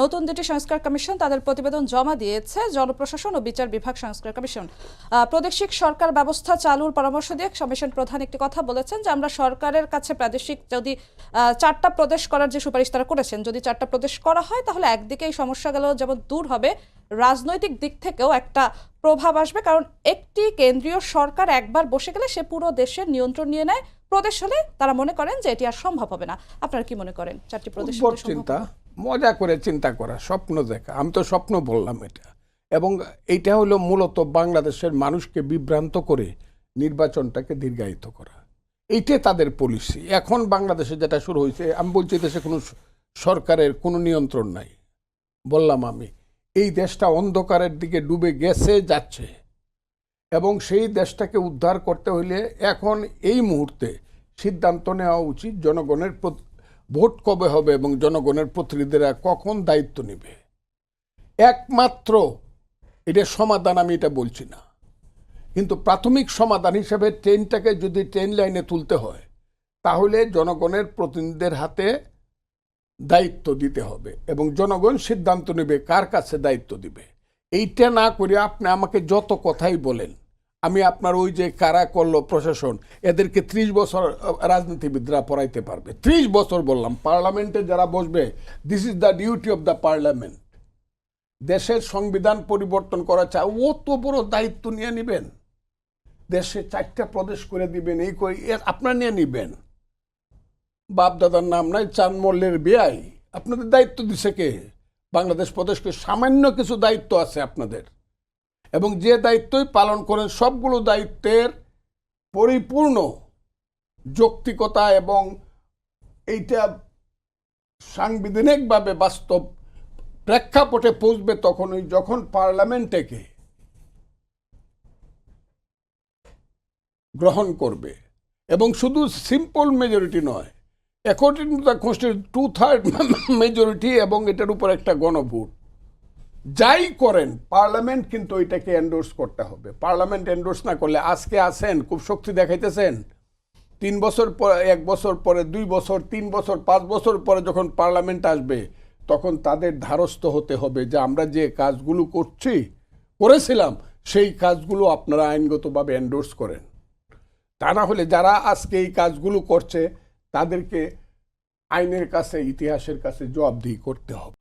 নতুন দুটি সংস্কার কমিশন তাদের প্রতিবেদন জমা দিয়েছে। জনপ্রশাসন ও বিচার বিভাগ সংস্কার কমিশন প্রাদেশিক সরকার ব্যবস্থা চালুর পরামর্শ দিয়ে কমিশন প্রধান একটি কথা বলেছেন যে আমরা সরকারের কাছে প্রাদেশিক যদি 4টা প্রদেশ করার যে সুপারিশ তারা করেছেন, যদি 4টা প্রদেশ করা হয় তাহলে একদিকে এই সমস্যাগুলো যেমন দূর হবে, রাজনৈতিক দিক থেকেও একটা প্রভাব আসবে। কারণ একটি কেন্দ্রীয় সরকার একবার বসে গেলে সে পুরো দেশের নিয়ন্ত্রণ নিয়ে নেয়। প্রদেশ হলে তারা মনে করেন যে এটি আর সম্ভব হবে না। আপনারা কি মনে করেন 4টি প্রদেশ চিন্তা মজা করে চিন্তা করা, স্বপ্ন দেখা? আমি তো স্বপ্ন বললাম এটা, এবং এইটা হলো মূলত বাংলাদেশের মানুষকে বিভ্রান্ত করে নির্বাচনটাকে দীর্ঘায়িত করা। এইটাই তাদের পলিসি। এখন বাংলাদেশে যেটা শুরু হয়েছে, আমি বলছি দেশে কোনো সরকারের কোনো নিয়ন্ত্রণ নাই। বললাম আমি, এই দেশটা অন্ধকারের দিকে ডুবে গেছে, যাচ্ছে, এবং সেই দেশটাকে উদ্ধার করতে হইলে এখন এই মুহূর্তে সিদ্ধান্ত নেওয়া উচিত জনগণের ভোট কবে হবে এবং জনগণের প্রতিনিধিরা কখন দায়িত্ব নেবে। একমাত্র এটা সমাধান, আমি এটা বলছি না, কিন্তু প্রাথমিক সমাধান হিসেবে ট্রেনটাকে যদি ট্রেন লাইনে তুলতে হয় তাহলে জনগণের প্রতিনিধিদের হাতে দায়িত্ব দিতে হবে এবং জনগণ সিদ্ধান্ত নেবে কার কাছে দায়িত্ব দিবে। এইটা না করে আপনি আমাকে যত কথাই বলেন, আমি আপনার ওই যে কারা করলো প্রশাসন, এদেরকে 30 বছর রাজনীতিবিদরা পড়াইতে পারবে। 30 বছর বললাম, পার্লামেন্টে যারা বসবে, this is the duty of the parliament. দেশের সংবিধান পরিবর্তন করা চায়, ও তো বড় দায়িত্ব নিয়ে নেবেন, দেশে 4টা প্রদেশ করে দিবেন, এই করে আপনারা নিয়ে নিবেন। বাপ দাদার নাম নাই, চাঁদ মল্লের বিয়াই, আপনাদের দায়িত্ব দিছে কে? বাংলাদেশ প্রদেশকে সামান্য কিছু দায়িত্ব আছে আপনাদের, এবং যে দায়িত্বই পালন করেন সবগুলো দায়িত্বের পরিপূর্ণ যৌক্তিকতা এবং এইটা সাংবিধানিকভাবে বাস্তব প্রেক্ষাপটে পৌঁছবে তখনই যখন পার্লামেন্টকে গ্রহণ করবে, এবং শুধু সিম্পল মেজরিটি নয়, according to the constitution 2/3 majority, এবং এটার উপর একটা গণভোট। যাই করেন পার্লামেন্ট কিন্তু এটাকে এন্ডোর্স করতে হবে। পার্লামেন্ট এন্ডোর্স না করলে, আজকে আসেন খুব শক্তি দেখাইতেছেন, 3 বছর পরে, 1 বছর পরে, 2 বছর, 3 বছর, 5 বছর পরে যখন পার্লামেন্ট আসবে তখন তাদের ধারস্থ হতে হবে যে আমরা যে কাজগুলো করেছিলাম সেই কাজগুলো আপনারা আইনগতভাবে এন্ডোর্স করেন। তা না হলে যারা আজকে এই কাজগুলো করছে তাদেরকে আইনের কাছে, ইতিহাসের কাছে জবাবদিহি করতে হবে।